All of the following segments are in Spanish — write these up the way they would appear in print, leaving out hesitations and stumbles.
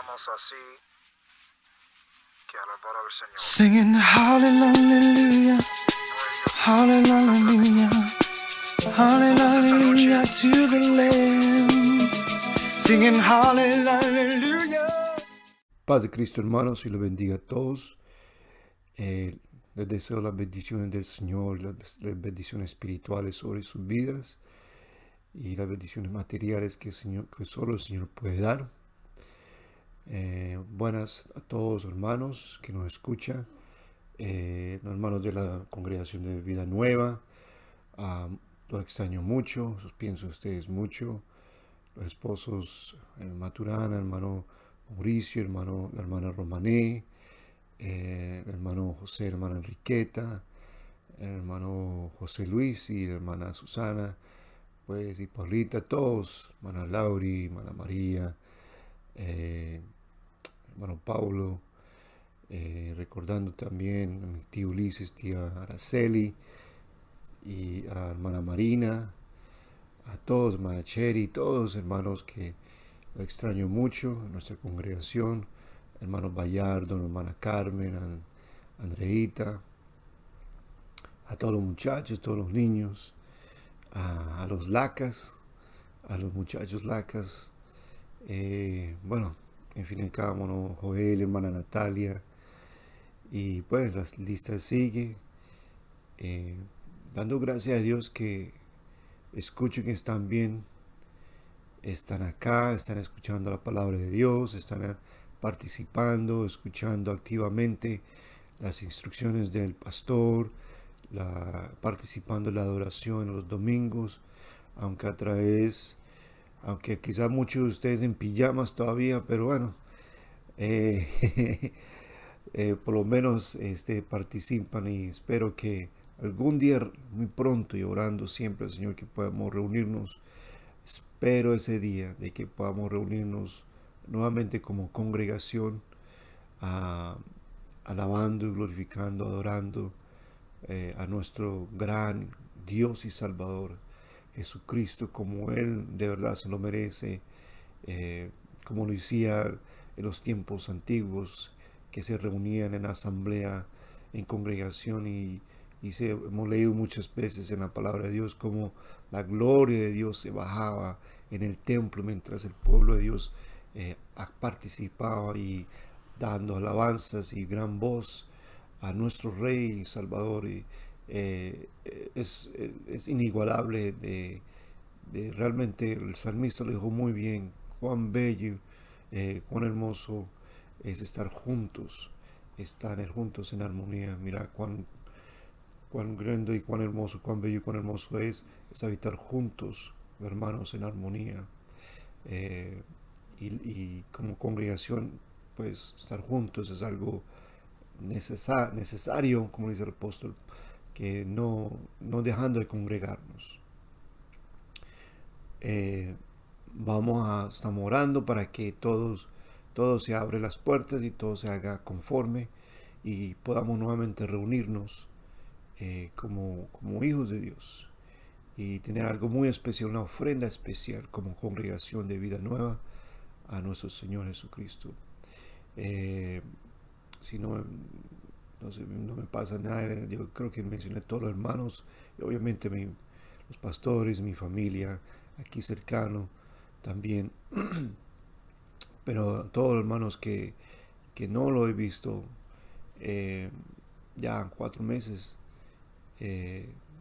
alabamos así que alabar al Señor. Singing hallelujah, hallelujah, hallelujah to the Lamb. Singing hallelujah. Paz de Cristo, hermanos, y les bendiga a todos. Les deseo las bendiciones del Señor, las bendiciones espirituales sobre sus vidas y las bendiciones materiales que solo el Señor puede dar. Buenas a todos, hermanos que nos escuchan, los hermanos de la congregación de Vida Nueva. Los extraño mucho, los pienso en ustedes mucho. Los esposos, Maturana, hermano Mauricio, la hermana Romané, el hermano José, la hermana Enriqueta, el hermano José Luis y la hermana Susana, pues, y Paulita, todos, hermana Lauri, hermana María, hermano Paulo, recordando también a mi tío Ulises, tía Araceli, y a hermana Marina, a todos, hermana Cheri, todos hermanos que lo extraño mucho, en nuestra congregación, hermano Bayardo, hermana Carmen, Andreita, a todos los muchachos, todos los niños, a los lacas, a los muchachos lacas, bueno, en fin, en cada uno, Joel, hermana Natalia, y pues la lista sigue, dando gracias a Dios que escucho que están bien, están acá, están escuchando la palabra de Dios, están participando, escuchando activamente las instrucciones del pastor, participando en la adoración los domingos, aunque quizás muchos de ustedes en pijamas todavía, pero bueno, por lo menos participan, y espero que algún día, muy pronto, y orando siempre al Señor, que podamos reunirnos. Espero ese día de que podamos reunirnos nuevamente como congregación, alabando y glorificando, adorando a nuestro gran Dios y Salvador, Jesucristo, como Él de verdad se lo merece, como lo hacía en los tiempos antiguos, que se reunían en asamblea, en congregación, y hemos leído muchas veces en la palabra de Dios como la gloria de Dios se bajaba en el templo mientras el pueblo de Dios participaba y dando alabanzas y gran voz a nuestro Rey y Salvador. Y es inigualable. Realmente el salmista lo dijo muy bien: cuán bello, cuán hermoso es estar juntos en armonía. Mira cuán grande y cuán hermoso, cuán bello y cuán hermoso es habitar juntos, hermanos, en armonía. Y como congregación, pues estar juntos es algo necesario, como dice el apóstol, que no dejando de congregarnos. Estamos orando para que todo se abra las puertas y todo se haga conforme y podamos nuevamente reunirnos como hijos de Dios y tener algo muy especial, una ofrenda especial como congregación de Vida Nueva a nuestro Señor Jesucristo. Si no me pasa nada, yo creo que mencioné a todos los hermanos y obviamente los pastores, mi familia aquí cercano también, pero todos los hermanos que no lo he visto ya en 4 meses,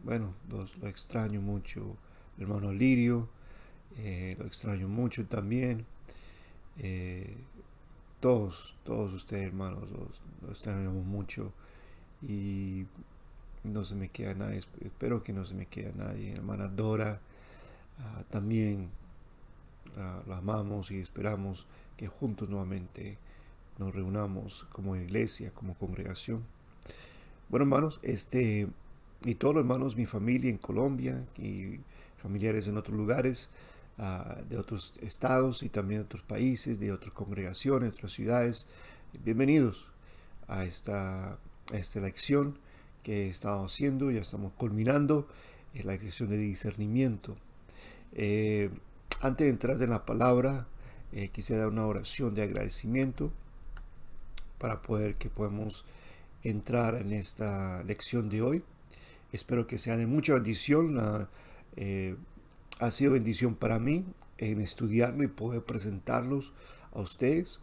bueno, lo extraño mucho. El hermano Lirio, lo extraño mucho también. Todos ustedes, hermanos, los extrañamos mucho, y no se me queda nadie. Espero que no se me quede nadie. Hermana Dora, también la amamos y esperamos que juntos nuevamente nos reunamos como iglesia, como congregación. Bueno, hermanos, y todos los hermanos, mi familia en Colombia y familiares en otros lugares, de otros estados y también de otros países, de otras congregaciones, otras ciudades, bienvenidos a esta lección que estamos haciendo. Ya estamos culminando la lección de discernimiento. Antes de entrar en la palabra, quisiera dar una oración de agradecimiento para poder que podamos entrar en esta lección de hoy. Espero que sea de mucha bendición. Ha sido bendición para mí en estudiarlo y poder presentarlos a ustedes.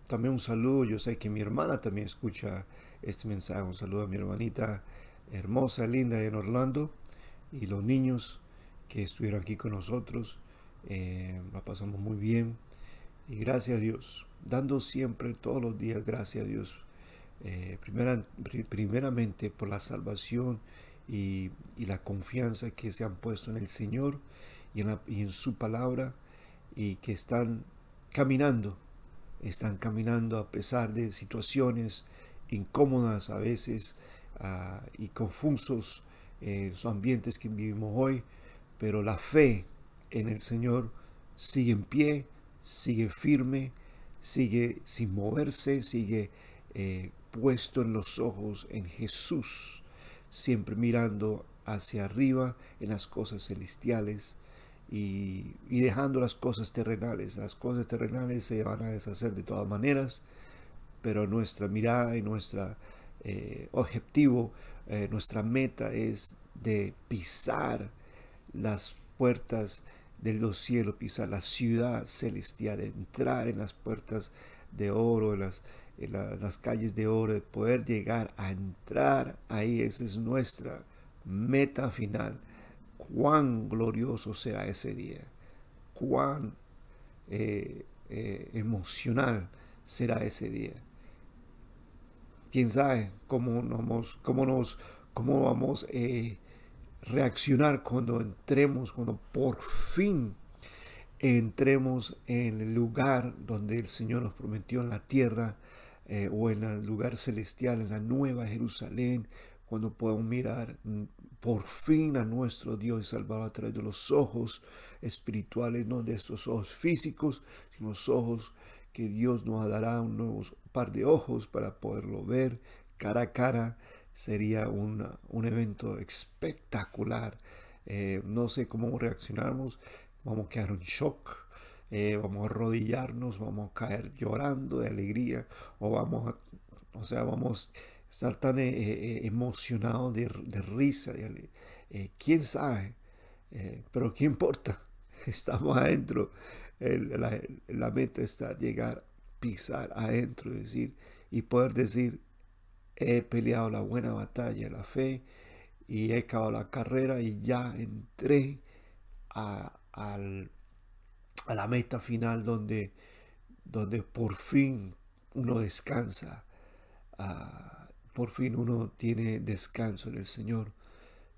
También un saludo, yo sé que mi hermana también escucha este mensaje. Un saludo a mi hermanita hermosa, linda en Orlando, y los niños que estuvieron aquí con nosotros. La pasamos muy bien y gracias a Dios, dando siempre todos los días gracias a Dios, primeramente por la salvación y la confianza que se han puesto en el Señor y en su palabra, y que están caminando a pesar de situaciones incómodas a veces, y confusos en los ambientes que vivimos hoy, pero la fe en el Señor sigue en pie, sigue firme, sigue sin moverse, sigue puesto en los ojos en Jesús, siempre mirando hacia arriba en las cosas celestiales, y dejando las cosas terrenales. Las cosas terrenales se van a deshacer de todas maneras, pero nuestra mirada y nuestro objetivo, nuestra meta es de pisar las puertas de los cielos, pisar la ciudad celestial, entrar en las puertas de oro, en las calles de oro, de poder llegar a entrar ahí. Esa es nuestra meta final. Cuán glorioso será ese día, cuán emocional será ese día. Quién sabe cómo vamos a reaccionar cuando por fin entremos en el lugar donde el Señor nos prometió en la tierra, o en el lugar celestial, en la nueva Jerusalén, cuando podamos mirar por fin a nuestro Dios y Salvador a través de los ojos espirituales, no de estos ojos físicos, sino los ojos que Dios nos dará, un nuevo par de ojos para poderlo ver cara a cara. Sería un evento espectacular. No sé cómo reaccionamos. Vamos a quedar en shock, vamos a arrodillarnos, vamos a caer llorando de alegría, o vamos a estar tan emocionados de risa, quién sabe, pero qué importa. Estamos adentro. La meta está llegar, pisar adentro, y poder decir: he peleado la buena batalla, la fe, y he acabado la carrera, y ya entré a la meta final, donde por fin uno descansa, por fin uno tiene descanso en el Señor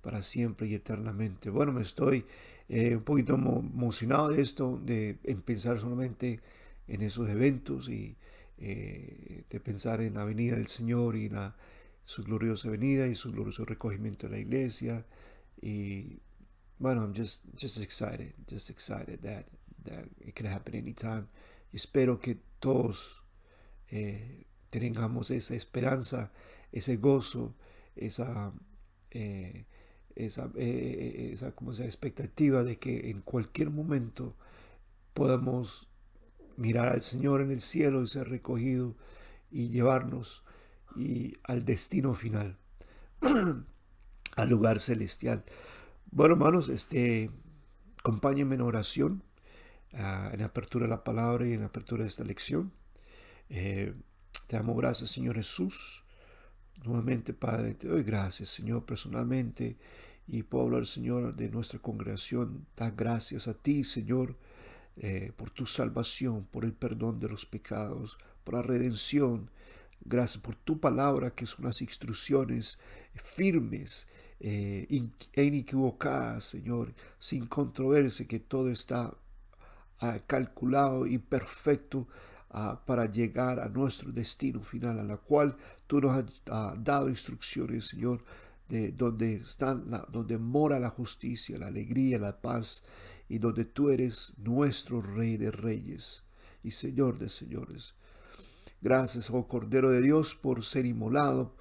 para siempre y eternamente. Bueno, me estoy un poquito emocionado de esto, de pensar solamente en esos eventos, y de pensar en la venida del Señor y su gloriosa venida y su glorioso recogimiento de la iglesia. Y bueno, I'm just excited that it can happen anytime. Y espero que todos tengamos esa esperanza, ese gozo, esa expectativa de que en cualquier momento podamos mirar al Señor en el cielo y ser recogido y llevarnos al destino final, al lugar celestial. Bueno, hermanos, acompáñenme en oración, en la apertura de la palabra y en la apertura de esta lección. Te damos gracias, Señor Jesús. Nuevamente, Padre, te doy gracias, Señor, personalmente, y puedo hablar, Señor, de nuestra congregación. Da gracias a ti, Señor, por tu salvación, por el perdón de los pecados, por la redención. Gracias por tu palabra, que son las instrucciones firmes e inequivocadas, Señor, sin controversia, que todo está calculado y perfecto para llegar a nuestro destino final, a la cual tú nos has dado instrucciones, Señor, de donde mora la justicia, la alegría, la paz, y donde tú eres nuestro Rey de reyes y Señor de señores. Gracias, oh Cordero de Dios, por ser inmolado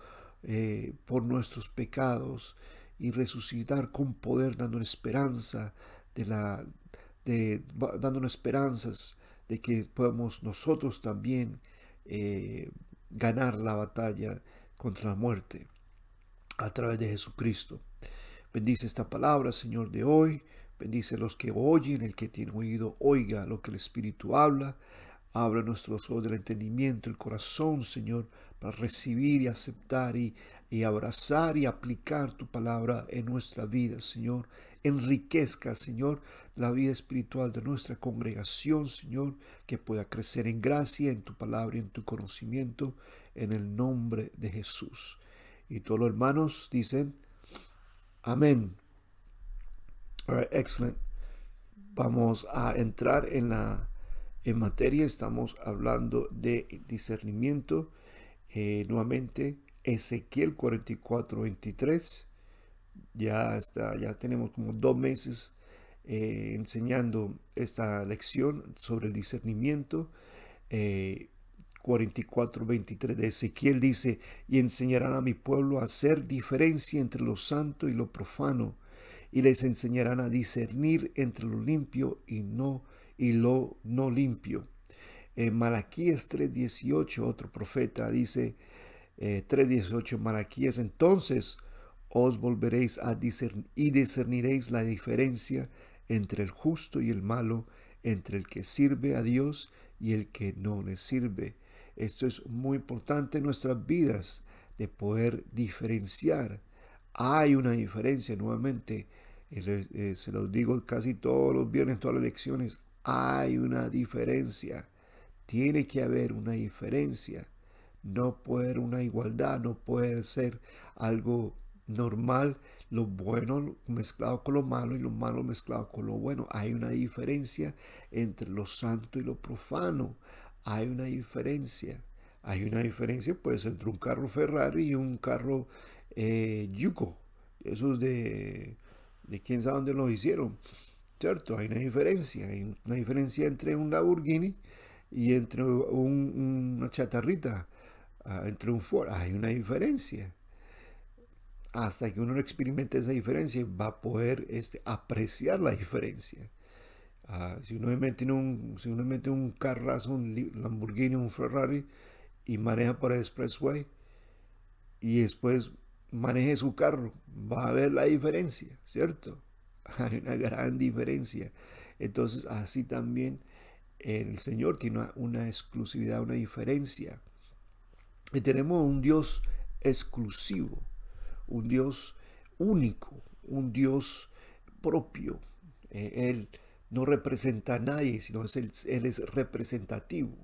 por nuestros pecados y resucitar con poder, dando esperanza de dándonos esperanzas de que podamos nosotros también ganar la batalla contra la muerte a través de Jesucristo. Bendice esta palabra, Señor, de hoy. Bendice a los que oyen, el que tiene oído, oiga lo que el Espíritu habla. Abra nuestros ojos del entendimiento, el corazón, Señor, para recibir y aceptar y abrazar y aplicar tu palabra en nuestra vida, Señor. Enriquezca, Señor, la vida espiritual de nuestra congregación, Señor, que pueda crecer en gracia, en tu palabra y en tu conocimiento, en el nombre de Jesús. Y todos los hermanos dicen, amén. All right, excellent. Vamos a entrar en materia. Estamos hablando de discernimiento. Nuevamente, Ezequiel 44:23. Ya tenemos como 2 meses enseñando esta lección sobre el discernimiento. 44:23 de Ezequiel dice: y enseñarán a mi pueblo a hacer diferencia entre lo santo y lo profano, y les enseñarán a discernir entre lo limpio y lo no limpio. Malaquías 3:18, otro profeta dice, 3:18, Malaquías: entonces os volveréis a discernir y discerniréis la diferencia entre el justo y el malo, entre el que sirve a Dios y el que no le sirve. Esto es muy importante en nuestras vidas, de poder diferenciar. Hay una diferencia, nuevamente, se los digo casi todos los viernes, todas las lecciones, hay una diferencia. Tiene que haber una diferencia. No puede haber una igualdad, no puede ser algo normal, lo bueno mezclado con lo malo y lo malo mezclado con lo bueno. Hay una diferencia entre lo santo y lo profano. Hay una diferencia. Hay una diferencia, pues, entre un carro Ferrari y un carro Yugo. Esos de quién sabe dónde los hicieron, ¿cierto? Hay una diferencia. Hay una diferencia entre un Lamborghini y entre una chatarrita, entre un Ford. Hay una diferencia. Hasta que uno no experimente esa diferencia, va a poder apreciar la diferencia. Si uno mete un carrazo, un Lamborghini, un Ferrari, y maneja por el expressway, y después maneje su carro, va a ver la diferencia, ¿cierto? Hay una gran diferencia. Entonces, así también el Señor tiene una exclusividad, una diferencia. Y tenemos un Dios exclusivo, un Dios único, un Dios propio. Él no representa a nadie, sino Él es representativo.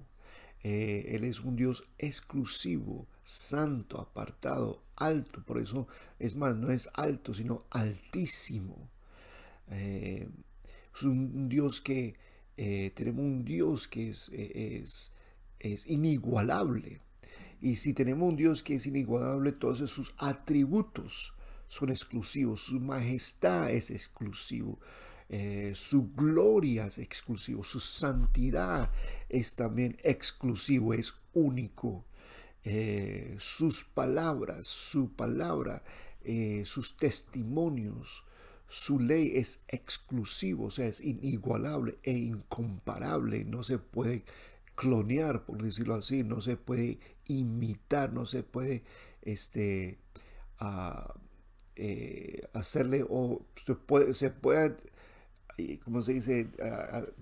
Él es un Dios exclusivo, santo, apartado, alto. Por eso, es más, no es alto, sino altísimo. Es un Dios que tenemos un Dios que es inigualable. Y si tenemos un Dios que es inigualable, todos sus atributos son exclusivos. Su majestad es exclusivo. Su gloria es exclusivo. Su santidad es también exclusivo, es único. Sus palabras, su palabra, sus testimonios, su ley es exclusivo, o sea, es inigualable e incomparable. No se puede clonear, por decirlo así, no se puede imitar, no se puede hacerle, o se puede, como se dice,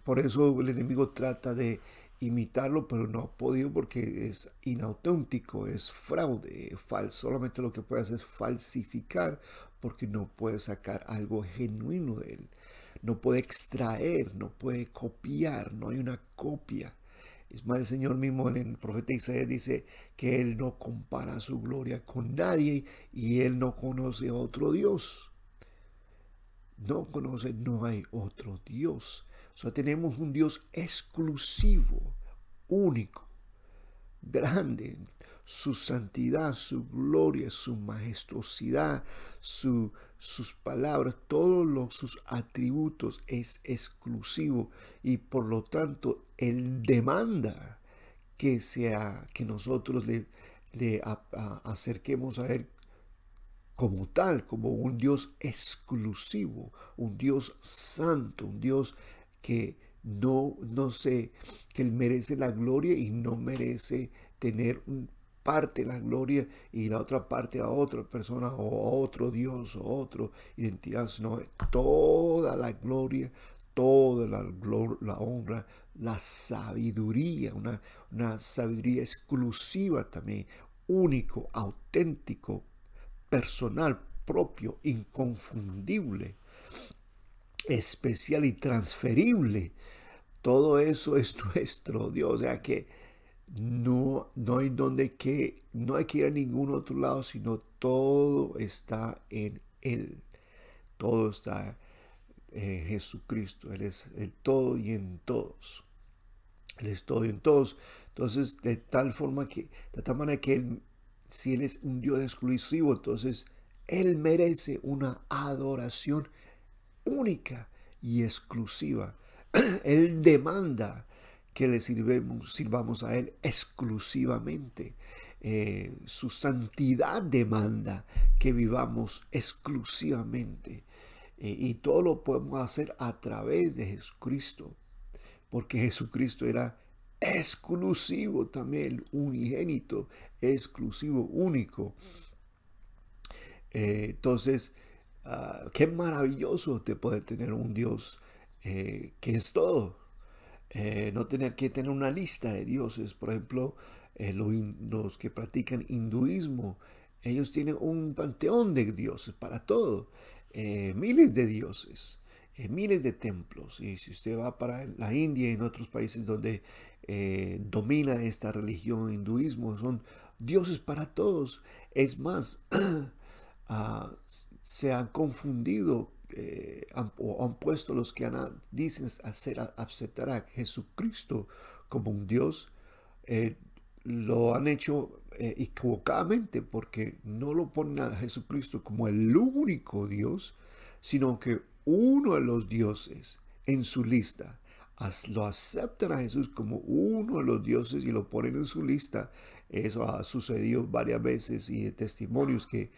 por eso el enemigo trata de imitarlo, pero no ha podido porque es inauténtico, es fraude, falso. Solamente lo que puede hacer es falsificar, porque no puede sacar algo genuino de él. No puede extraer, no puede copiar, no hay una copia. Es más, el Señor mismo en el profeta Isaías dice que Él no compara su gloria con nadie y Él no conoce a otro Dios. No hay otro Dios. O sea, tenemos un Dios exclusivo, único, grande. Su santidad, su gloria, su majestuosidad, sus palabras, todos sus atributos es exclusivo, y por lo tanto Él demanda que nosotros le acerquemos a Él como tal, como un Dios exclusivo, un Dios santo, un Dios que no sé, que Él merece la gloria y no merece tener parte de la gloria y la otra parte a otra persona o a otro Dios o otra identidad, sino toda la gloria, toda la honra, la sabiduría, una sabiduría exclusiva también, único, auténtico, personal, propio, inconfundible, especial y transferible. Todo eso es nuestro Dios. O sea que no hay no hay que ir a ningún otro lado, sino todo está en Él. Todo está en Jesucristo. Él es el todo y en todos. Él es todo y en todos. Entonces, de tal manera que Él, si Él es un Dios exclusivo, entonces Él merece una adoración única y exclusiva. Él demanda que le sirvamos a Él exclusivamente. Su santidad demanda que vivamos exclusivamente. Y todo lo podemos hacer a través de Jesucristo, porque Jesucristo era exclusivo también, unigénito, exclusivo, único. Entonces, qué maravilloso te puede tener un Dios que es todo. No tener que tener una lista de dioses. Por ejemplo, los que practican hinduismo, ellos tienen un panteón de dioses para todo. Miles de dioses, miles de templos. Y si usted va para la India y en otros países donde domina esta religión hinduismo, son dioses para todos. Es más, se han confundido o han puesto los que dicen aceptar a Jesucristo como un Dios, lo han hecho equivocadamente, porque no lo ponen a Jesucristo como el único Dios, sino que uno de los dioses en su lista. Lo aceptan a Jesús como uno de los dioses y lo ponen en su lista. Eso ha sucedido varias veces y de testimonios que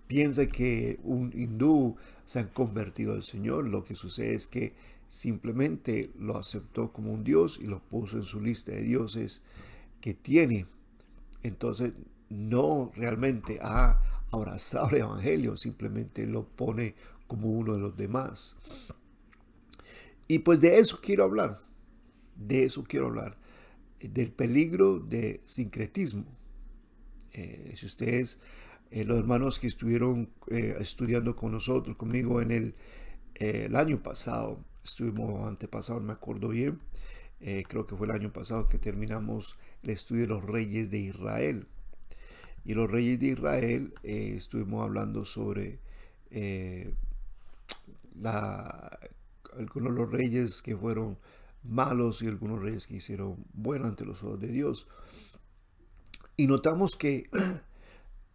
piensa que un hindú se ha convertido al Señor. Lo que sucede es que simplemente lo aceptó como un Dios y lo puso en su lista de dioses que tiene. Entonces no realmente ha abrazado el Evangelio, simplemente lo pone como uno de los demás. Y pues de eso quiero hablar, del peligro de sincretismo. Si ustedes, los hermanos que estuvieron estudiando con nosotros, conmigo en el año pasado, estuvimos antepasado, no me acuerdo bien, creo que fue el año pasado que terminamos el estudio de los reyes de Israel. Y los reyes de Israel estuvimos hablando sobre algunos de los reyes que fueron malos y algunos reyes que hicieron bueno ante los ojos de Dios. Y notamos que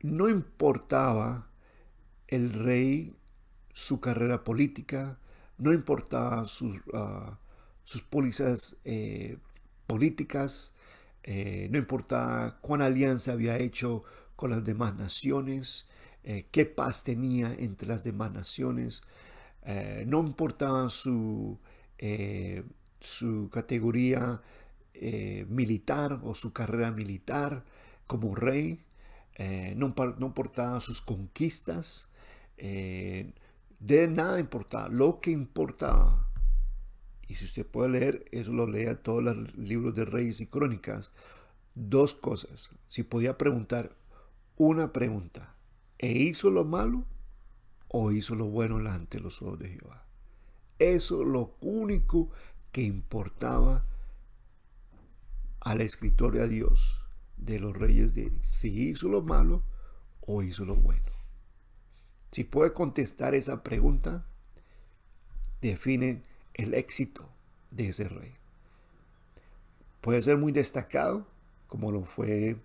no importaba el rey su carrera política, no importaba sus pólizas políticas, no importaba cuán alianza había hecho con las demás naciones, qué paz tenía entre las demás naciones, no importaba su categoría militar o su carrera militar como rey, no importaba sus conquistas, de nada importaba. Lo que importaba, y si usted puede leer, eso lo lea todos los libros de Reyes y Crónicas, dos cosas. Si podía preguntar una pregunta: ¿e hizo lo malo o hizo lo bueno ante los ojos de Jehová? Eso es lo único que importaba al escritor y a Dios de los reyes, de si hizo lo malo o hizo lo bueno. Si puede contestar esa pregunta, define el éxito de ese rey. Puede ser muy destacado, como lo fue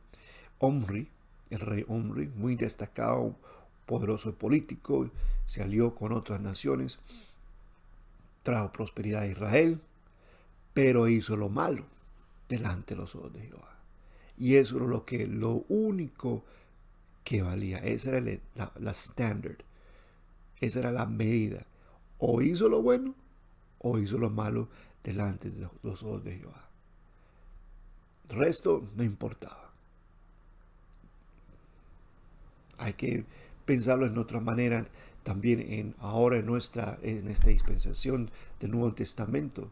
Omri, el rey Omri, muy destacado, poderoso político, se alió con otras naciones, trajo prosperidad a Israel, pero hizo lo malo delante de los ojos de Jehová. Y eso era lo único que valía. Esa era la standard. Esa era la medida. O hizo lo bueno o hizo lo malo delante de los ojos de Jehová. El resto no importaba. Hay que pensarlo en otra manera también ahora en esta dispensación del Nuevo Testamento.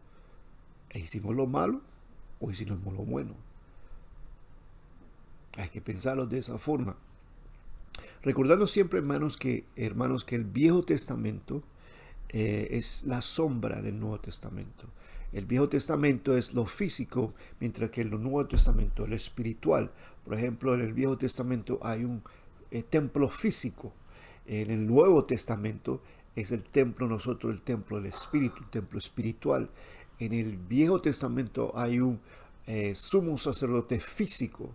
¿Hicimos lo malo o hicimos lo bueno? Hay que pensarlo de esa forma. Recordando siempre, hermanos, que el Viejo Testamento es la sombra del Nuevo Testamento. El Viejo Testamento es lo físico, mientras que en el Nuevo Testamento es lo espiritual. Por ejemplo, en el Viejo Testamento hay un templo físico. En el Nuevo Testamento es el templo el templo del Espíritu, el templo espiritual. En el Viejo Testamento hay un sumo sacerdote físico.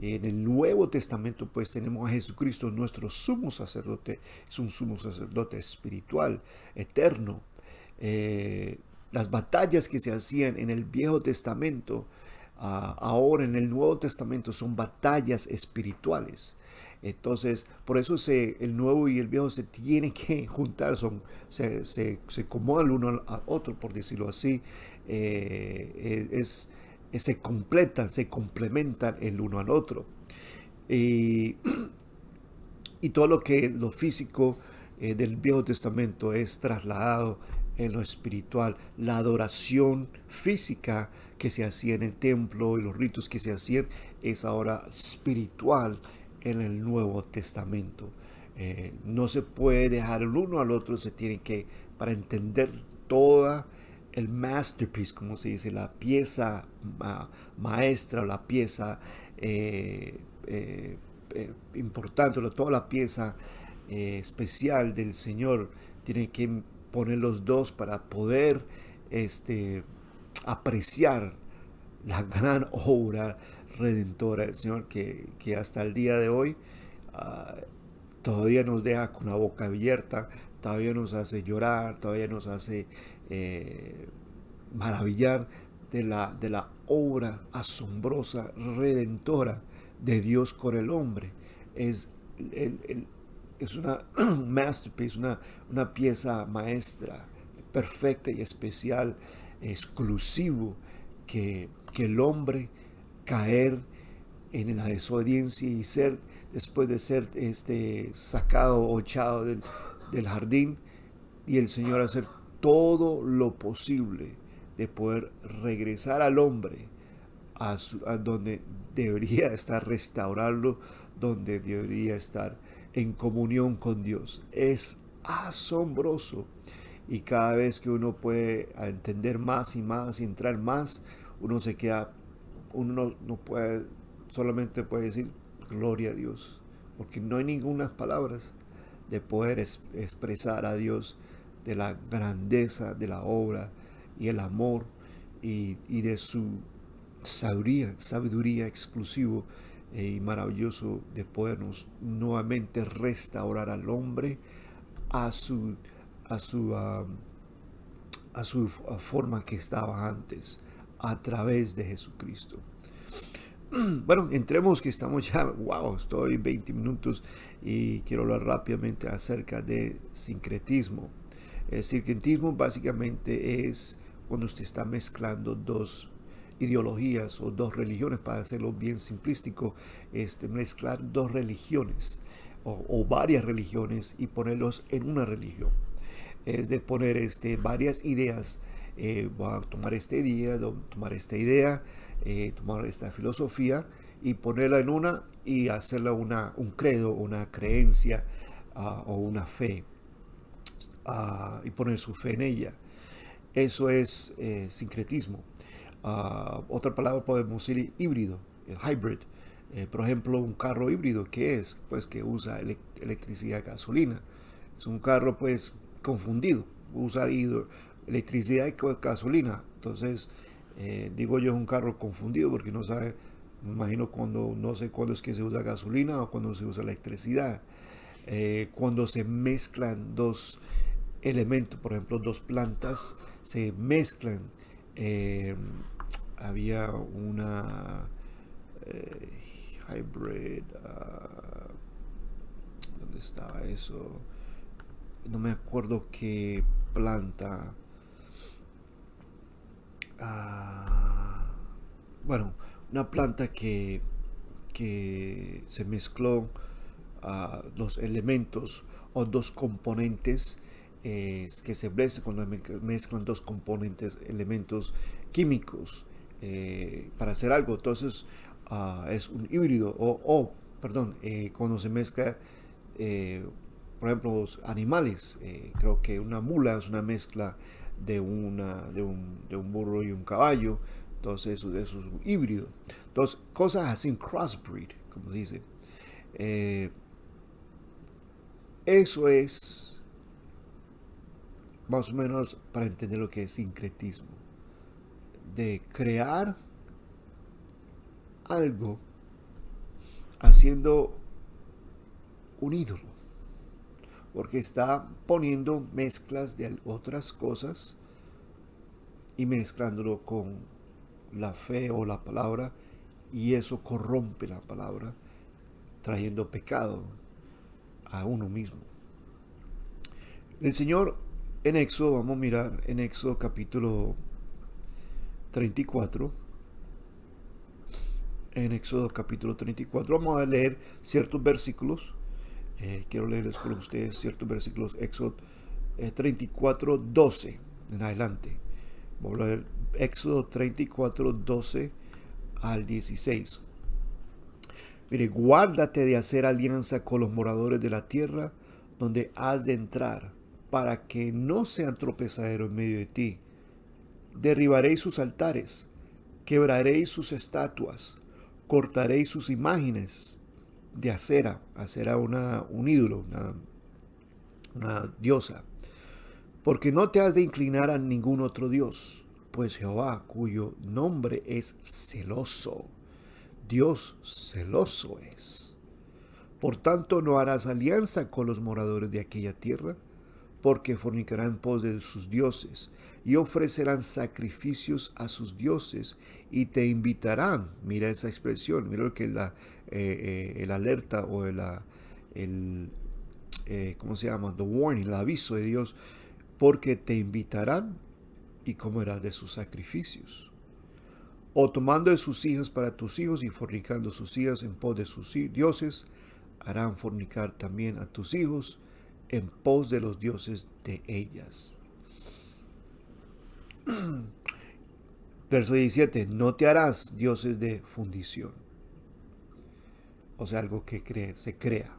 En el Nuevo Testamento pues tenemos a Jesucristo, nuestro sumo sacerdote. Es un sumo sacerdote espiritual, eterno. Las batallas que se hacían en el Viejo Testamento, ahora en el Nuevo Testamento son batallas espirituales. Entonces, por eso el nuevo y el viejo se tienen que juntar, se acomodan el uno al otro, por decirlo así. Se completan, se complementan el uno al otro. Y todo lo físico del Viejo Testamento es trasladado en lo espiritual. La adoración física que se hacía en el templo y los ritos que se hacían es ahora espiritual en el Nuevo Testamento. No se puede dejar el uno al otro, se tiene que, para entender toda el masterpiece, como se dice, la pieza maestra, la pieza importante, toda la pieza especial del Señor, tiene que poner los dos para poder apreciar la gran obra redentora del Señor que hasta el día de hoy todavía nos deja con la boca abierta, todavía nos hace llorar, todavía nos hace maravillar de la obra asombrosa, redentora de Dios con el hombre. Es una masterpiece, una pieza maestra, perfecta y especial, exclusivo, que el hombre caer en la desobediencia y después de ser sacado o echado del jardín, y el Señor hacer todo lo posible de poder regresar al hombre a donde debería estar, restaurarlo, donde debería estar en comunión con Dios. Es asombroso, y cada vez que uno puede entender más y más y entrar más, uno no puede, solamente puede decir gloria a Dios, porque no hay ninguna palabras de poder expresar a Dios de la grandeza de la obra y el amor y de su sabiduría exclusivo y maravilloso de podernos nuevamente restaurar al hombre a su forma que estaba antes, a través de Jesucristo. Bueno, entremos, que estamos ya, estoy 20 minutos y quiero hablar rápidamente acerca de sincretismo. El sincretismo básicamente es cuando usted está mezclando dos ideologías o dos religiones, para hacerlo bien simplístico, mezclar dos religiones o varias religiones y ponerlos en una religión. Es de poner varias ideas. Voy a tomar esta idea, tomar esta filosofía y ponerla en una y hacerla un credo, una creencia o una fe, y poner su fe en ella. Eso es sincretismo. Otra palabra podemos decir híbrido, hybrid. Por ejemplo, un carro híbrido, ¿qué es? Pues que usa electricidad y gasolina. Es un carro pues confundido, usa electricidad y gasolina. Entonces, digo yo, es un carro confundido porque no sabe, me imagino, no sé cuándo es que se usa gasolina o cuándo se usa electricidad. Cuando se mezclan dos elementos, por ejemplo, dos plantas, se mezclan. Había una hybrid, ¿dónde estaba eso? No me acuerdo qué planta. bueno, una planta que se mezcló los elementos o dos componentes que se mezclan cuando mezclan dos componentes, elementos químicos para hacer algo. Entonces es un híbrido perdón, cuando se mezcla por ejemplo los animales, creo que una mula es una mezcla de un burro y un caballo. Entonces eso es un híbrido. Entonces cosas así, crossbreed, como dice. Eso es más o menos para entender lo que es sincretismo. De crear algo haciendo un ídolo. Porque está poniendo mezclas de otras cosas y mezclándolo con la fe o la palabra, y eso corrompe la palabra, trayendo pecado a uno mismo. El Señor en Éxodo, vamos a mirar en Éxodo capítulo 34. En Éxodo capítulo 34 vamos a leer ciertos versículos. Quiero leerles con ustedes ciertos versículos. Éxodo 34, 12 en adelante. Vamos a leer Éxodo 34, 12 al 16. Mire, guárdate de hacer alianza con los moradores de la tierra donde has de entrar, para que no sean tropezaderos en medio de ti. Derribaréis sus altares, quebraréis sus estatuas, cortaréis sus imágenes de acera. Acera un ídolo, una diosa. Porque no te has de inclinar a ningún otro Dios, pues Jehová, cuyo nombre es celoso, Dios celoso es. Por tanto, no harás alianza con los moradores de aquella tierra, porque fornicarán en pos de sus dioses, y ofrecerán sacrificios a sus dioses, y te invitarán. Mira esa expresión, mira lo que es el alerta o ¿cómo se llama? The warning, el aviso de Dios, porque te invitarán y comerás de sus sacrificios. O tomando de sus hijas para tus hijos y fornicando sus hijas en pos de sus dioses, harán fornicar también a tus hijos en pos de los dioses de ellas. Verso 17. No te harás dioses de fundición. O sea, algo que se crea.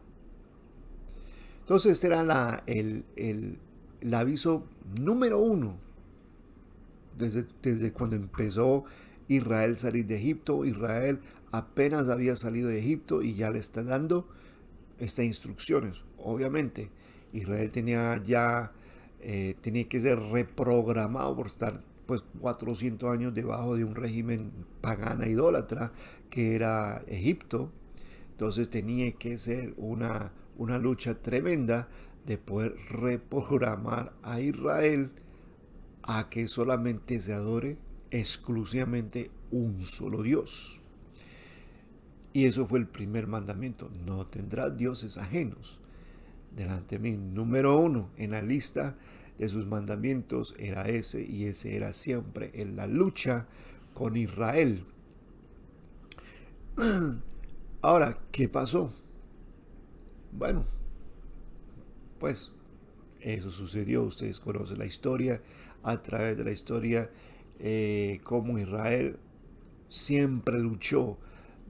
Entonces este era el aviso número 1. Desde cuando empezó Israel salir de Egipto. Israel apenas había salido de Egipto y ya le está dando estas instrucciones. Obviamente Israel tenía que ser reprogramado por estar pues 400 años debajo de un régimen pagana idólatra que era Egipto. Entonces tenía que ser una lucha tremenda de poder reprogramar a Israel a que solamente se adore exclusivamente un solo Dios. Y eso fue el primer mandamiento: no tendrás dioses ajenos delante de mí. Número 1 en la lista de sus mandamientos era ese, y ese era siempre en la lucha con Israel. Ahora, ¿qué pasó? Bueno, pues eso sucedió. Ustedes conocen la historia. A través de la historia, cómo Israel siempre luchó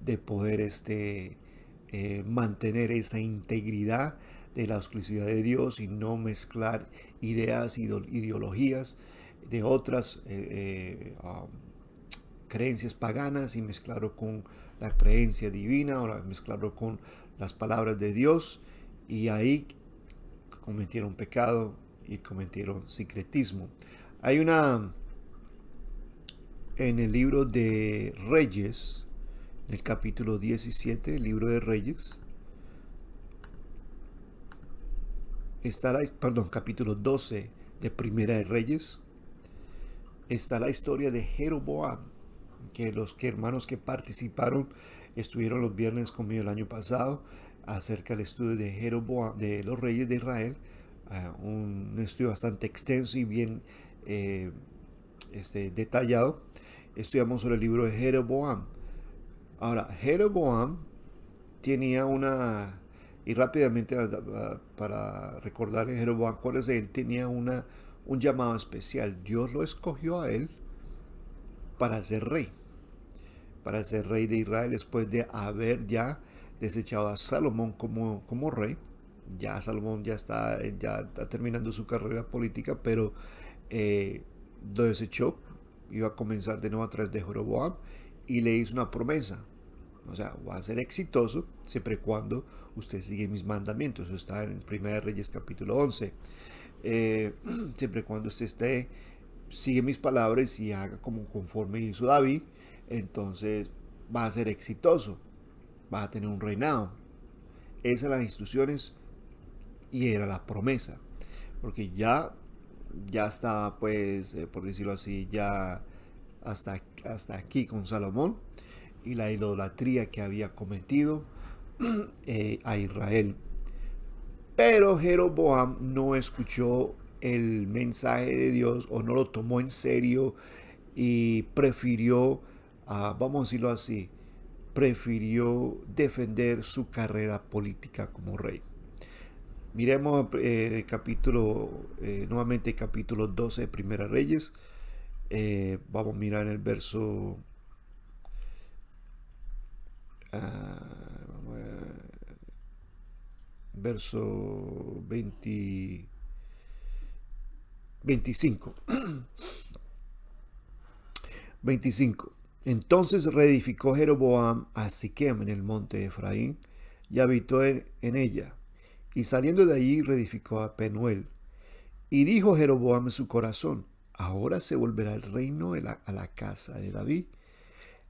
de poder mantener esa integridad de la exclusividad de Dios y no mezclar ideas, ideologías de otras creencias paganas y mezclarlo con la creencia divina, o mezclarlo con las palabras de Dios, y ahí cometieron pecado y cometieron sincretismo. Hay en el libro de Reyes, en el capítulo 17, el libro de Reyes, está capítulo 12 de Primera de Reyes, está la historia de Jeroboam, que los hermanos que participaron estuvieron los viernes conmigo el año pasado acerca del estudio de Jeroboam, de los reyes de Israel, un estudio bastante extenso y bien detallado, estudiamos sobre el libro de Jeroboam. Ahora, Jeroboam tenía una, y rápidamente para recordarle a Jeroboam cuál es él, tenía un llamado especial. Dios lo escogió a él para ser rey de Israel después de haber ya desechado a Salomón como rey. Ya Salomón ya está terminando su carrera política, pero lo desechó. Iba a comenzar de nuevo a través de Jeroboam y le hizo una promesa. O sea, va a ser exitoso siempre y cuando usted sigue mis mandamientos. Eso está en 1 Reyes capítulo 11. Siempre y cuando usted sigue mis palabras y haga como conforme hizo David, entonces va a ser exitoso. Va a tener un reinado. Esas eran las instrucciones y era la promesa. Porque ya estaba, pues, por decirlo así, ya hasta aquí con Salomón y la idolatría que había cometido a Israel. Pero Jeroboam no escuchó el mensaje de Dios o no lo tomó en serio y prefirió, vamos a decirlo así, prefirió defender su carrera política como rey. Miremos el capítulo, nuevamente capítulo 12 de Primera Reyes. Vamos a mirar en el verso verso 25. 25. Entonces reedificó Jeroboam a Siquem en el monte de Efraín y habitó en ella. Y saliendo de allí reedificó a Penuel. Y dijo Jeroboam en su corazón: ahora se volverá el reino a la casa de David.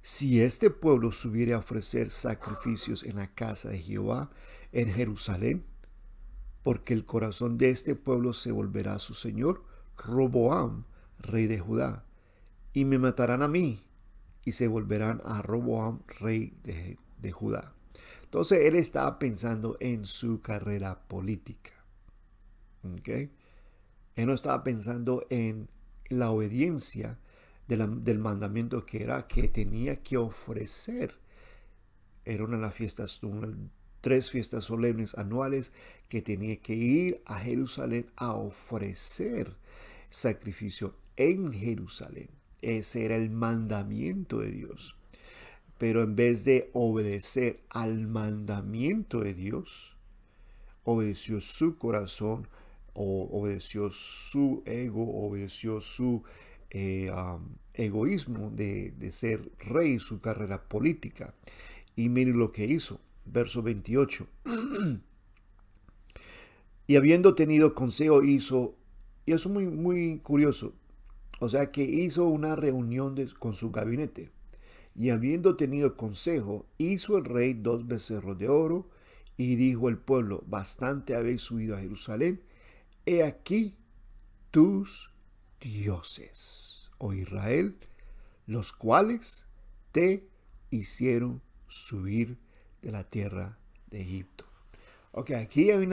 Si este pueblo subiere a ofrecer sacrificios en la casa de Jehová en Jerusalén, porque el corazón de este pueblo se volverá a su señor Roboam, rey de Judá, y me matarán a mí, y se volverán a Roboam, rey de Judá. Entonces él estaba pensando en su carrera política. ¿Okay? Él no estaba pensando en la obediencia del mandamiento que era que tenía que ofrecer. Era una de las fiestas, 3 fiestas solemnes anuales que tenía que ir a Jerusalén a ofrecer sacrificio en Jerusalén. Ese era el mandamiento de Dios. Pero en vez de obedecer al mandamiento de Dios, obedeció su corazón, o obedeció su ego, obedeció su egoísmo de ser rey, su carrera política. Y miren lo que hizo, verso 28. Y habiendo tenido consejo hizo, y eso es muy, muy curioso, o sea que hizo una reunión con su gabinete. Y habiendo tenido consejo, hizo el rey 2 becerros de oro, y dijo al pueblo: bastante habéis subido a Jerusalén, he aquí tus dioses, oh Israel, los cuales te hicieron subir de la tierra de Egipto. Ok, aquí hay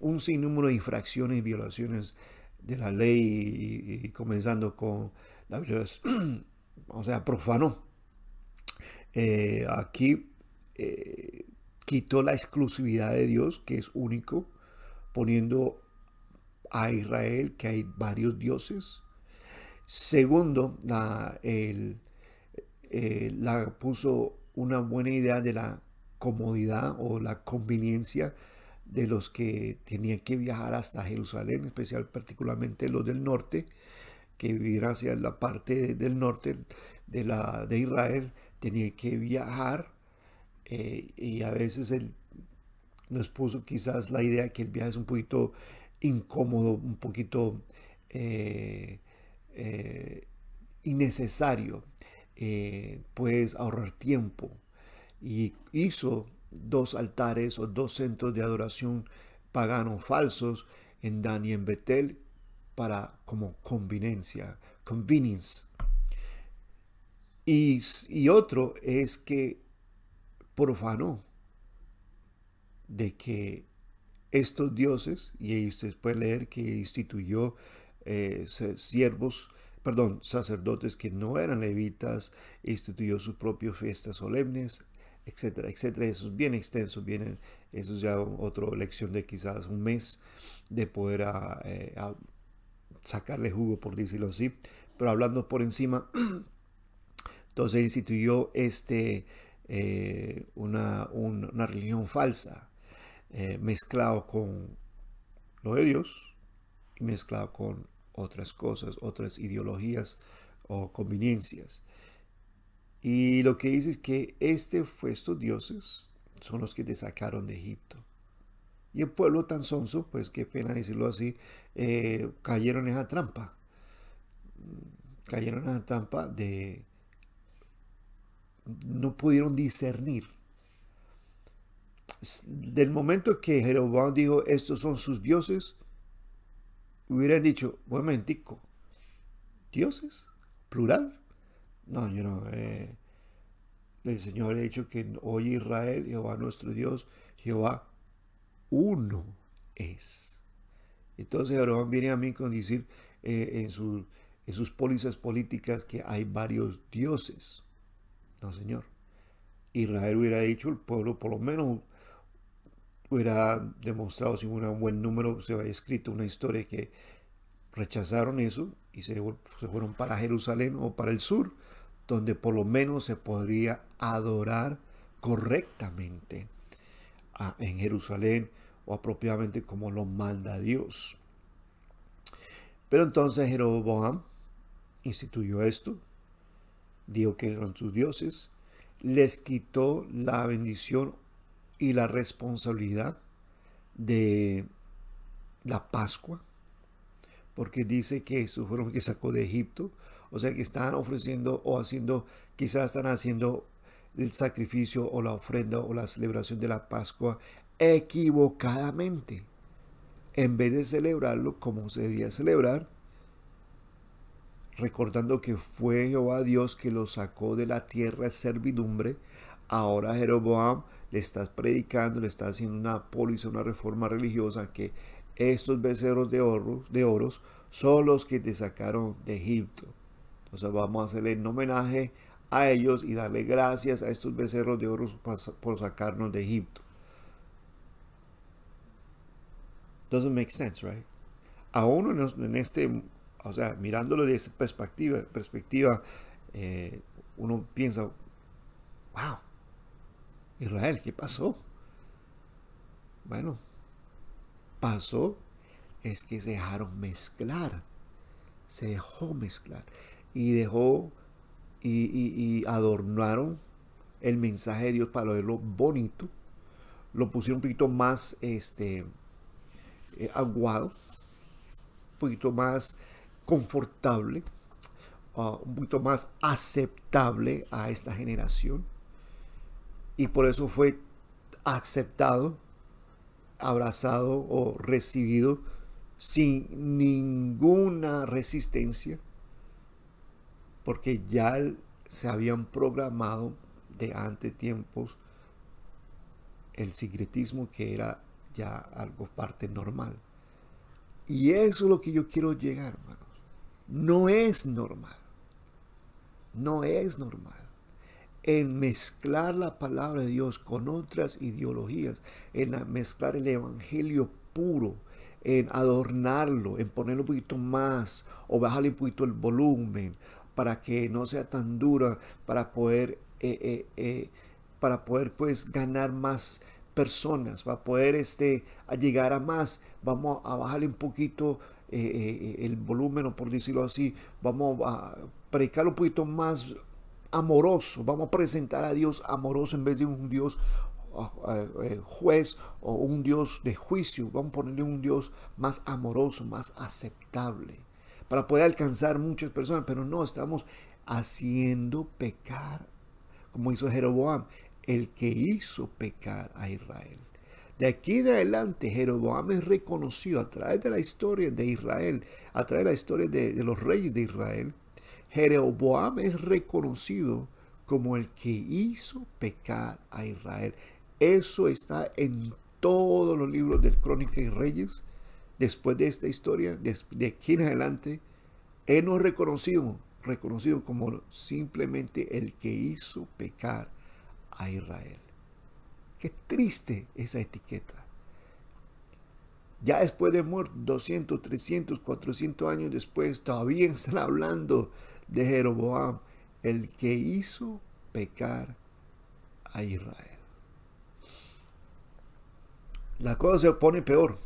un sinnúmero de infracciones y violaciones de la ley, y comenzando con la violación, o sea, profanó. Aquí quitó la exclusividad de Dios, que es único, poniendo a Israel que hay varios dioses. Segundo, puso una buena idea de la comodidad o la conveniencia de los que tenían que viajar hasta Jerusalén, particularmente los del norte, que vivían hacia la parte del norte de Israel, tenían que viajar, y a veces él nos puso quizás la idea que el viaje es un poquito incómodo, un poquito innecesario. Puedes ahorrar tiempo, y hizo 2 altares o 2 centros de adoración paganos falsos en Dan y en Betel para como conveniencia, convenience. Y otro es que profanó de que estos dioses, y ustedes pueden leer que instituyó perdón, sacerdotes que no eran levitas, instituyó sus propias fiestas solemnes, etcétera, etcétera. Eso es bien extenso, eso es ya otra lección de quizás un mes de poder sacarle jugo, por decirlo así. Pero hablando por encima, entonces instituyó una religión falsa, mezclado con lo de Dios y mezclado con otras cosas, otras ideologías o conveniencias. Y lo que dice es que estos dioses son los que te sacaron de Egipto. Y el pueblo tan sonso, pues qué pena decirlo así, cayeron en esa trampa. Cayeron en esa trampa de... No pudieron discernir. Del momento que Jeroboam dijo, estos son sus dioses, hubieran dicho, buen momentico, ¿dioses? ¿Plural? No, yo no. El Señor ha dicho que oye Israel, Jehová nuestro Dios, Jehová uno es. Entonces Jeroboam viene a mí con decir en sus pólizas políticas que hay varios dioses. No, Señor. Israel hubiera dicho, el pueblo por lo menos hubiera demostrado sin un buen número, se había escrito una historia que rechazaron eso y se fueron para Jerusalén o para el sur, donde por lo menos se podría adorar correctamente en Jerusalén o apropiadamente como lo manda Dios. Pero entonces Jeroboam instituyó esto, dijo que eran sus dioses, les quitó la bendición y la responsabilidad de la Pascua, porque dice que esos fueron los que sacó de Egipto, o sea que estaban ofreciendo o haciendo, quizás están haciendo el sacrificio o la ofrenda o la celebración de la Pascua equivocadamente, en vez de celebrarlo como se debía celebrar, recordando que fue Jehová Dios que lo sacó de la tierra de servidumbre. Ahora Jeroboam le está predicando, le está haciendo una póliza, una reforma religiosa, que estos becerros de oros son los que te sacaron de Egipto. Entonces vamos a hacerle un homenaje a ellos y darle gracias a estos becerros de oro por sacarnos de Egipto. Doesn't make sense, right? A uno en este, o sea, mirándolo de esa perspectiva, uno piensa, wow, Israel, ¿qué pasó? Bueno, pasó es que se dejaron mezclar, se dejó mezclar y adornaron el mensaje de Dios para verlo bonito, lo pusieron un poquito más aguado, un poquito más confortable, un poquito más aceptable a esta generación, y por eso fue aceptado, abrazado o recibido sin ninguna resistencia, porque ya se habían programado de ante tiempos el sincretismo, que era ya algo parte normal. Y eso es lo que yo quiero llegar, hermanos. No es normal. No es normal. En mezclar la palabra de Dios con otras ideologías, en mezclar el evangelio puro, en adornarlo, en ponerlo un poquito más o bajarle un poquito el volumen para que no sea tan dura, para poder pues ganar más personas, para poder llegar a más. Vamos a bajarle un poquito el volumen, o por decirlo así, vamos a predicarlo un poquito más amoroso, vamos a presentar a Dios amoroso en vez de un Dios juez o un Dios de juicio. Vamos a ponerle un Dios más amoroso, más aceptable, para poder alcanzar muchas personas. Pero no, estamos haciendo pecar, como hizo Jeroboam, el que hizo pecar a Israel. De aquí en adelante, Jeroboam es reconocido a través de la historia de Israel, a través de la historia de los reyes de Israel. Jeroboam es reconocido como el que hizo pecar a Israel. Eso está en todos los libros de Crónicas y Reyes. Después de esta historia, de aquí en adelante, Él no es reconocido como simplemente el que hizo pecar a Israel. Qué triste esa etiqueta. Ya después de muerto, 200, 300, 400 años después, todavía están hablando de Jeroboam, el que hizo pecar a Israel. La cosa se pone peor.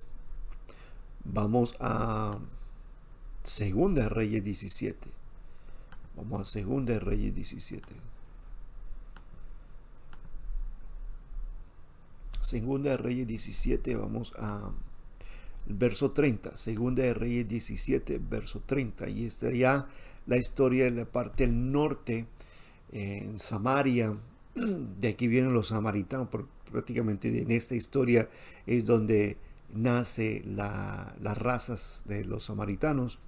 Vamos a Segunda de Reyes 17. Vamos a Segunda de Reyes 17. Segunda de Reyes 17, vamos a verso 30. Segunda de Reyes 17, verso 30. Y esta ya la historia de la parte del norte, en Samaria. De aquí vienen los samaritanos. Prácticamente en esta historia es donde nace las razas de los samaritanos.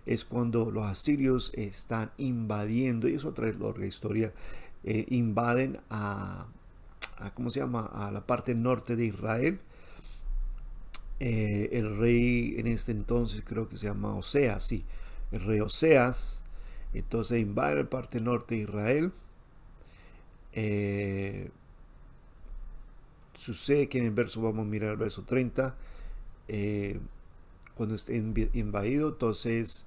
Es cuando los asirios están invadiendo, y es otra historia, invaden ¿cómo se llama? A la parte norte de Israel. El rey en este entonces creo que se llama Oseas, sí, el rey Oseas. Entonces invade la parte norte de Israel. Sucede que en el verso, vamos a mirar el verso 30, cuando esté invadido, entonces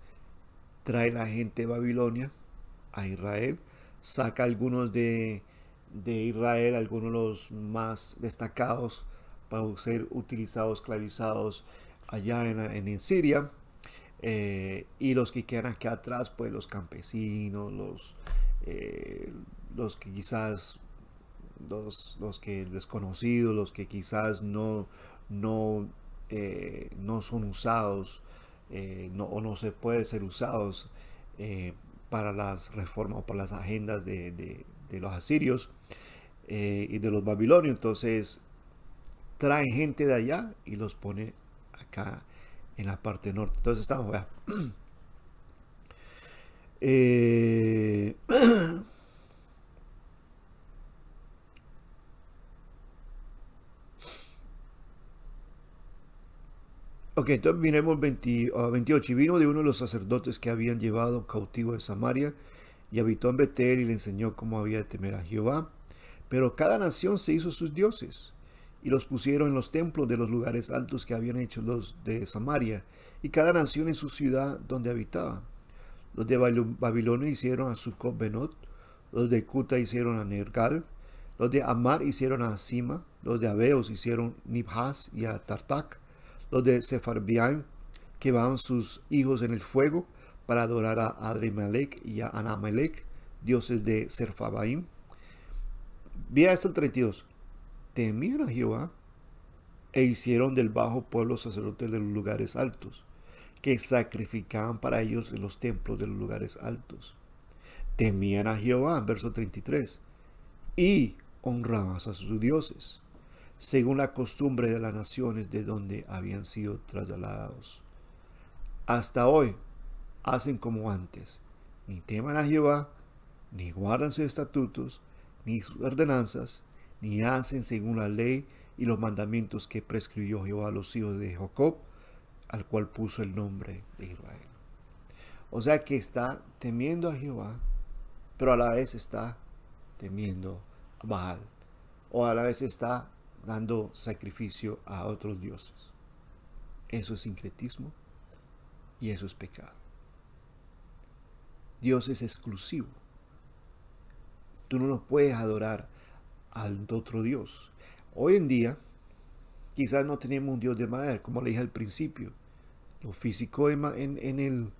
trae la gente de Babilonia a Israel, saca algunos de Israel, algunos de los más destacados, para ser utilizados, esclavizados allá en Siria, y los que quedan acá atrás, pues los campesinos, los que quizás los que desconocidos, los que quizás no son usados, o no se puede ser usados para las reformas o para las agendas de los asirios y de los babilonios. Entonces traen gente de allá y los pone acá en la parte norte. Entonces estamos, vea. Ok, entonces miremos 28. Y vino de uno de los sacerdotes que habían llevado cautivo de Samaria, y habitó en Betel, y le enseñó cómo había de temer a Jehová. Pero cada nación se hizo sus dioses, y los pusieron en los templos de los lugares altos que habían hecho los de Samaria, y cada nación en su ciudad donde habitaba. Los de Babilonia hicieron a Sucot-Benot, los de Cuta hicieron a Nergal, los de Amar hicieron a Sima, los de Abeos hicieron Nibhaz y a Tartak, los de Sepharvaim quemaban sus hijos en el fuego para adorar a Adrimelech y a Anamelech, dioses de Sepharvaim. Vea esto el 32. Temían a Jehová e hicieron del bajo pueblo sacerdotes de los lugares altos, que sacrificaban para ellos en los templos de los lugares altos. Temían a Jehová, verso 33, y honraban a sus dioses, según la costumbre de las naciones de donde habían sido trasladados. Hasta hoy hacen como antes, ni teman a Jehová, ni guardan sus estatutos, ni sus ordenanzas, ni hacen según la ley y los mandamientos que prescribió Jehová a los hijos de Jacob, al cual puso el nombre de Israel. O sea que está temiendo a Jehová, pero a la vez está temiendo a Baal, o a la vez está dando sacrificio a otros dioses. Eso es sincretismo y eso es pecado. Dios es exclusivo. Tú no puedes adorar al otro Dios. Hoy en día, quizás no tenemos un Dios de madera, como le dije al principio. Lo físico en el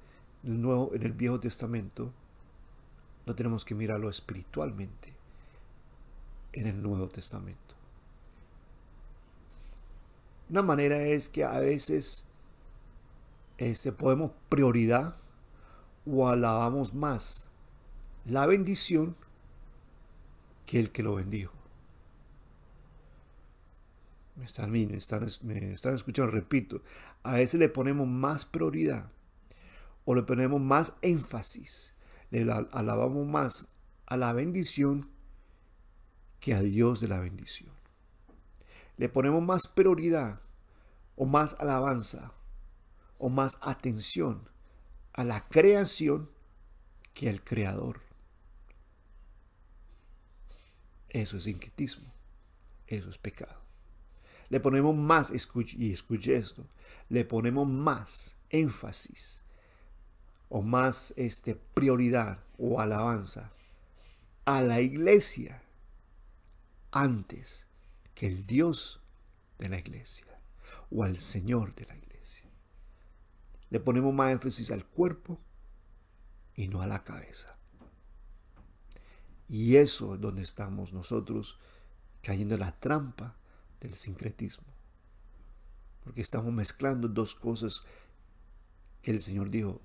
Viejo Testamento, no tenemos que mirarlo espiritualmente en el Nuevo Testamento. Una manera es que a veces ponemos prioridad o alabamos más la bendición que el que lo bendijo. Me están escuchando, repito. A veces le ponemos más prioridad o le ponemos más énfasis, le alabamos más a la bendición que a Dios de la bendición. Le ponemos más prioridad o más alabanza o más atención a la creación que al creador. Eso es sincretismo. Eso es pecado. Le ponemos más, escuche esto, le ponemos más énfasis o más prioridad o alabanza a la iglesia antes que el Dios de la iglesia o al Señor de la iglesia. Le ponemos más énfasis al cuerpo y no a la cabeza. Y eso es donde estamos nosotros cayendo en la trampa del sincretismo. Porque estamos mezclando dos cosas que el Señor dijo: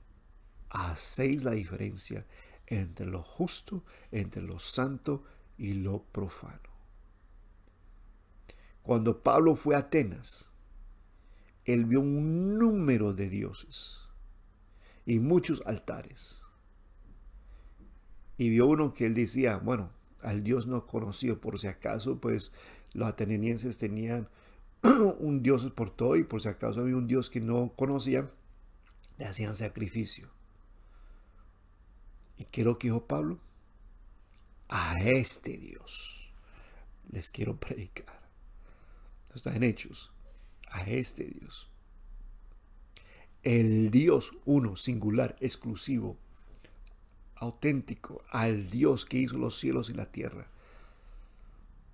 hacéis la diferencia entre lo justo, entre lo santo y lo profano. Cuando Pablo fue a Atenas, él vio un número de dioses y muchos altares. Y vio uno que él decía, bueno, al Dios no conocido, por si acaso, pues los atenienses tenían un Dios por todo, y por si acaso había un Dios que no conocían, le hacían sacrificio. ¿Y qué es lo que dijo Pablo? A este Dios les quiero predicar. Está en Hechos. A este Dios. El Dios uno, singular, exclusivo, auténtico, al Dios que hizo los cielos y la tierra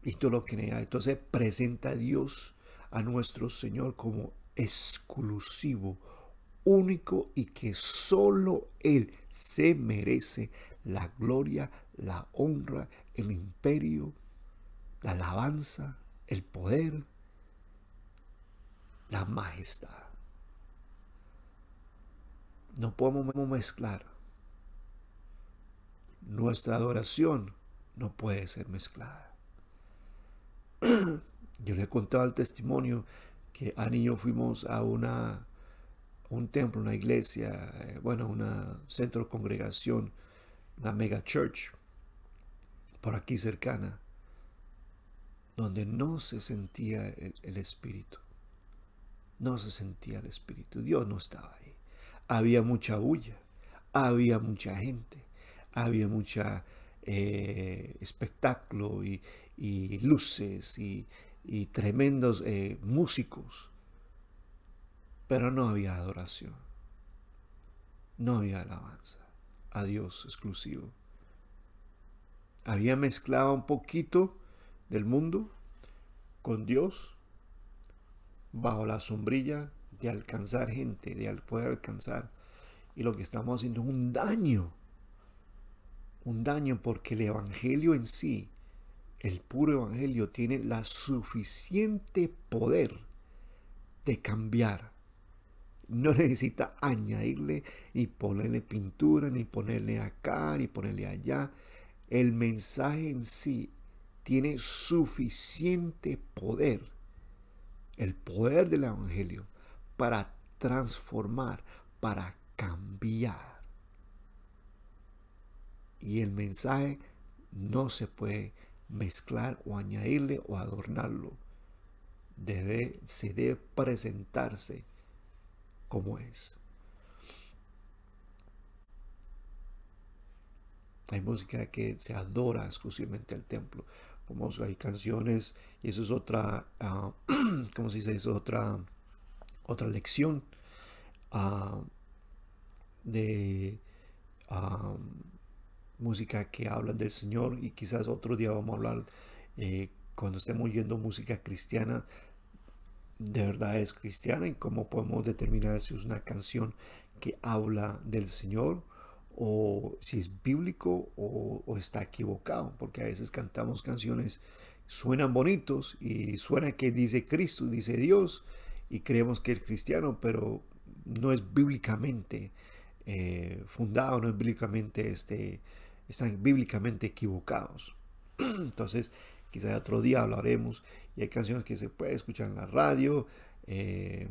y todo lo que hay. Entonces presenta a Dios, a nuestro Señor, como exclusivo, único, y que solo Él se merece la gloria, la honra, el imperio, la alabanza, el poder, la majestad. No podemos mezclar. Nuestra adoración no puede ser mezclada. Yo le he contado el testimonio que Ana y yo fuimos a un templo, una iglesia, una centro de congregación, una mega church, por aquí cercana, donde no se sentía el Espíritu. No se sentía el Espíritu. Dios no estaba ahí. Había mucha bulla, había mucha gente, había mucha espectáculo y luces y tremendos músicos, pero no había adoración, no había alabanza a Dios exclusivo. Había mezclado un poquito del mundo con Dios bajo la sombrilla de alcanzar gente, de poder alcanzar. Y lo que estamos haciendo es un daño, porque el evangelio en sí, el puro evangelio, tiene la suficiente poder de cambiar. No necesita añadirle ni ponerle pintura, ni ponerle acá, ni ponerle allá. El mensaje en sí tiene suficiente poder, el poder del evangelio, para transformar, para cambiar. Y el mensaje no se puede mezclar o añadirle o adornarlo. Se debe presentarse como es. Hay música que se adora exclusivamente al templo. Como hay canciones, y eso es otra, ¿cómo se dice? Eso es otra lección de música que habla del Señor, y quizás otro día vamos a hablar, cuando estemos oyendo música cristiana, de verdad es cristiana, y cómo podemos determinar si es una canción que habla del Señor, o si es bíblico o está equivocado, porque a veces cantamos canciones, suenan bonitos y suena que dice Cristo, dice Dios, y creemos que es cristiano, pero no es bíblicamente fundado, no es bíblicamente, están bíblicamente equivocados. Entonces quizás otro día hablaremos. Y hay canciones que se puede escuchar en la radio, que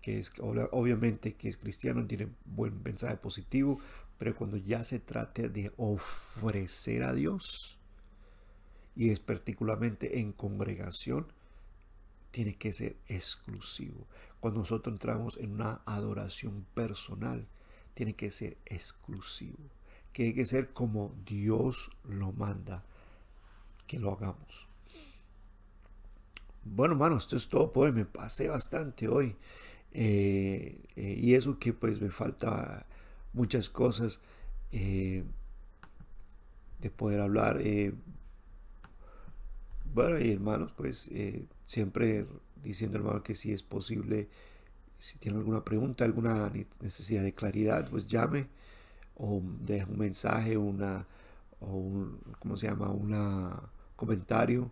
es obviamente que es cristiano, tiene buen mensaje positivo, pero cuando ya se trata de ofrecer a Dios, y es particularmente en congregación, tiene que ser exclusivo. Cuando nosotros entramos en una adoración personal, tiene que ser exclusivo, que hay que ser como Dios lo manda que lo hagamos. Bueno, hermanos, esto es todo por hoy. Me pasé bastante hoy. Y eso que pues me falta muchas cosas de poder hablar. Bueno, y hermanos, pues siempre diciendo, hermano, que si es posible, si tiene alguna pregunta, alguna necesidad de claridad, pues llame o deje un mensaje, ¿cómo se llama? Un comentario.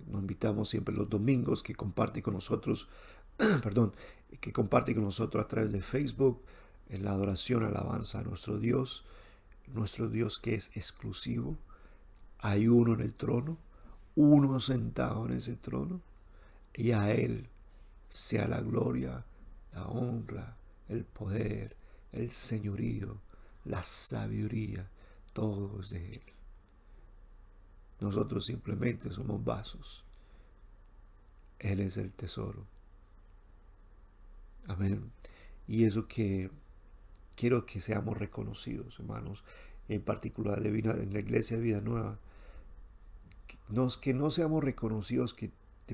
Nos invitamos siempre los domingos que comparte con nosotros, perdón, que comparte con nosotros a través de Facebook, en la adoración, alabanza a nuestro Dios que es exclusivo. Hay uno en el trono, uno sentado en ese trono, y a Él sea la gloria, la honra, el poder, el señorío, la sabiduría, todo es de Él. Nosotros simplemente somos vasos. Él es el tesoro. Amén. Y eso que quiero que seamos reconocidos, hermanos, en particular en la iglesia de Vida Nueva, que no seamos reconocidos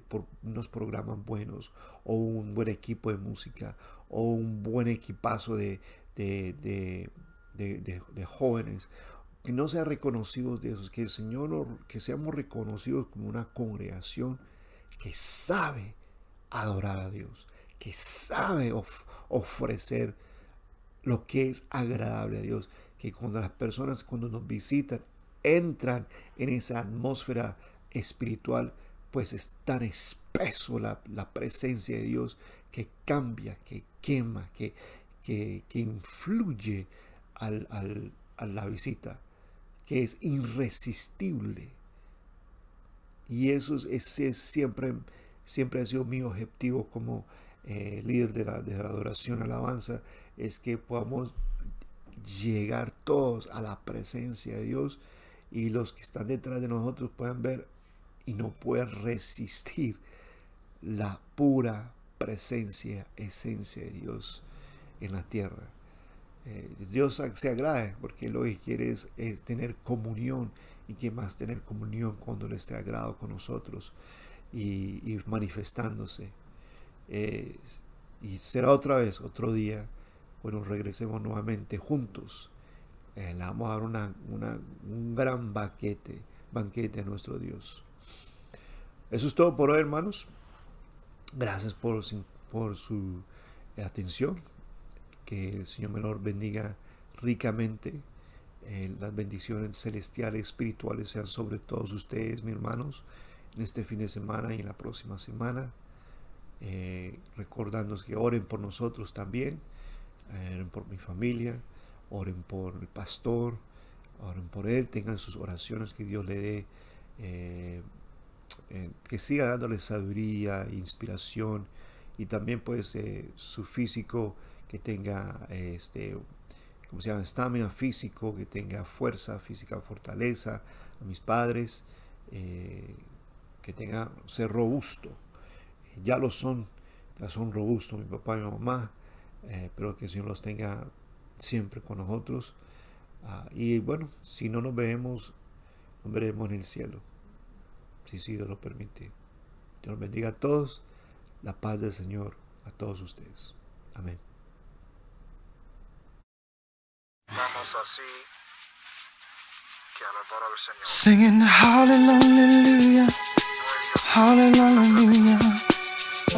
por unos programas buenos o un buen equipo de música o un buen equipazo de jóvenes, que no sean reconocidos de esos, que el Señor, que seamos reconocidos como una congregación que sabe adorar a Dios, que sabe ofrecer lo que es agradable a Dios, que cuando las personas, cuando nos visitan, entran en esa atmósfera espiritual, pues es tan espeso la presencia de Dios que cambia, que quema, que influye a la visita, que es irresistible. Y ese siempre ha sido mi objetivo como líder de la adoración, alabanza, es que podamos llegar todos a la presencia de Dios y los que están detrás de nosotros puedan ver y no puedan resistir la pura presencia, esencia de Dios en la tierra. Dios se agrada porque lo que quiere es tener comunión, y que más tener comunión cuando Él esté agrado con nosotros y manifestándose. Y será otra vez, otro día, cuando regresemos nuevamente juntos. Le vamos a dar un gran banquete a nuestro Dios. Eso es todo por hoy, hermanos. Gracias por su atención. Que el Señor menor bendiga ricamente. Las bendiciones celestiales, espirituales sean sobre todos ustedes, mis hermanos, en este fin de semana y en la próxima semana. Recordándonos que oren por nosotros también, oren por mi familia, oren por el pastor, oren por él, tengan sus oraciones, que Dios le dé, que siga dándole sabiduría, inspiración, y también pues su físico, que tenga ¿cómo se llama? Estamina físico, que tenga fuerza física, fortaleza. A mis padres, que tenga, ser robusto. Ya son robustos mi papá y mi mamá, pero que el Señor los tenga siempre con nosotros. Y bueno, si no nos veremos en el cielo, si Dios lo permite. Dios los bendiga a todos. La paz del Señor a todos ustedes. Amén. Vamos así que alabar al Señor. Singing hallelujah, hallelujah,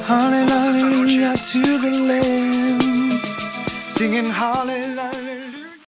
hallelujah to the Lamb. Singing hallelujah.